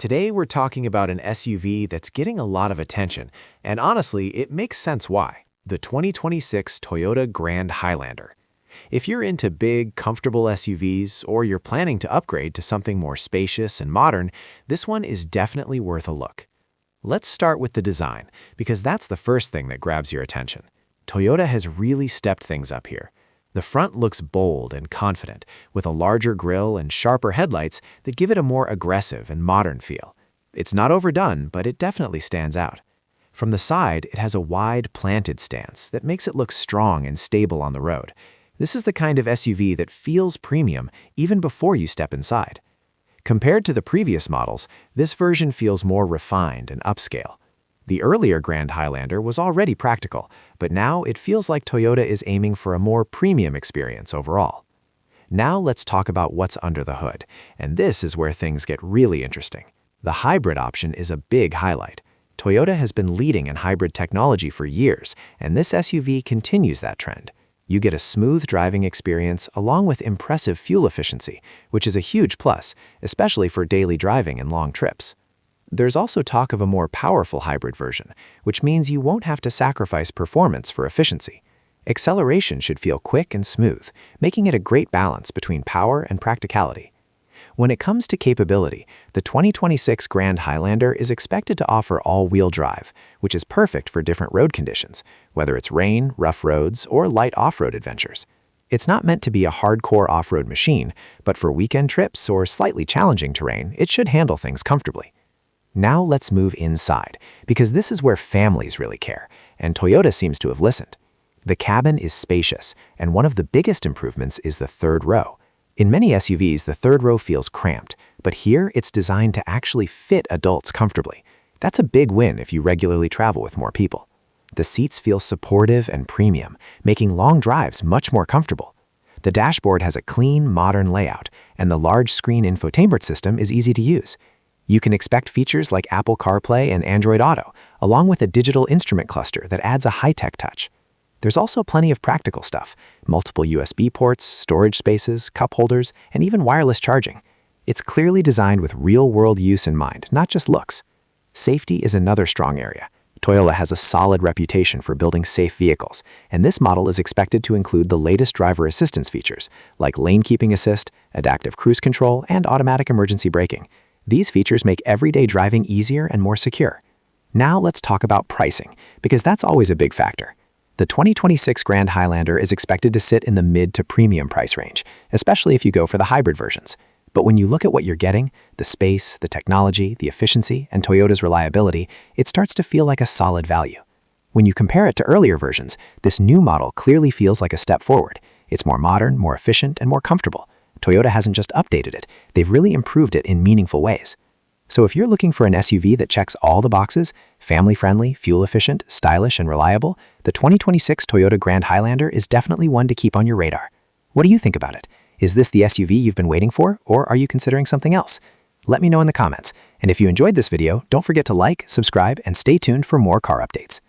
Today we're talking about an SUV that's getting a lot of attention, and honestly, it makes sense why. The 2026 Toyota Grand Highlander. If you're into big, comfortable SUVs, or you're planning to upgrade to something more spacious and modern, this one is definitely worth a look. Let's start with the design, because that's the first thing that grabs your attention. Toyota has really stepped things up here. The front looks bold and confident, with a larger grille and sharper headlights that give it a more aggressive and modern feel. It's not overdone, but it definitely stands out. From the side, it has a wide, planted stance that makes it look strong and stable on the road. This is the kind of SUV that feels premium even before you step inside. Compared to the previous models, this version feels more refined and upscale. The earlier Grand Highlander was already practical, but now it feels like Toyota is aiming for a more premium experience overall. Now let's talk about what's under the hood, and this is where things get really interesting. The hybrid option is a big highlight. Toyota has been leading in hybrid technology for years, and this SUV continues that trend. You get a smooth driving experience along with impressive fuel efficiency, which is a huge plus, especially for daily driving and long trips. There's also talk of a more powerful hybrid version, which means you won't have to sacrifice performance for efficiency. Acceleration should feel quick and smooth, making it a great balance between power and practicality. When it comes to capability, the 2026 Grand Highlander is expected to offer all-wheel drive, which is perfect for different road conditions, whether it's rain, rough roads, or light off-road adventures. It's not meant to be a hardcore off-road machine, but for weekend trips or slightly challenging terrain, it should handle things comfortably. Now let's move inside, because this is where families really care, and Toyota seems to have listened. The cabin is spacious, and one of the biggest improvements is the third row. In many SUVs, the third row feels cramped, but here it's designed to actually fit adults comfortably. That's a big win if you regularly travel with more people. The seats feel supportive and premium, making long drives much more comfortable. The dashboard has a clean, modern layout, and the large screen infotainment system is easy to use. You can expect features like Apple CarPlay and Android Auto, along with a digital instrument cluster that adds a high-tech touch. There's also plenty of practical stuff: multiple USB ports, storage spaces, cup holders, and even wireless charging. It's clearly designed with real-world use in mind, not just looks. Safety is another strong area. Toyota has a solid reputation for building safe vehicles, and this model is expected to include the latest driver assistance features, like lane keeping assist, adaptive cruise control, and automatic emergency braking. These features make everyday driving easier and more secure. Now let's talk about pricing, because that's always a big factor. The 2026 Grand Highlander is expected to sit in the mid to premium price range, especially if you go for the hybrid versions. But when you look at what you're getting, the space, the technology, the efficiency, and Toyota's reliability, it starts to feel like a solid value. When you compare it to earlier versions, this new model clearly feels like a step forward. It's more modern, more efficient, and more comfortable. Toyota hasn't just updated it, they've really improved it in meaningful ways. So if you're looking for an SUV that checks all the boxes, family-friendly, fuel-efficient, stylish, and reliable, the 2026 Toyota Grand Highlander is definitely one to keep on your radar. What do you think about it? Is this the SUV you've been waiting for, or are you considering something else? Let me know in the comments. And if you enjoyed this video, don't forget to like, subscribe, and stay tuned for more car updates.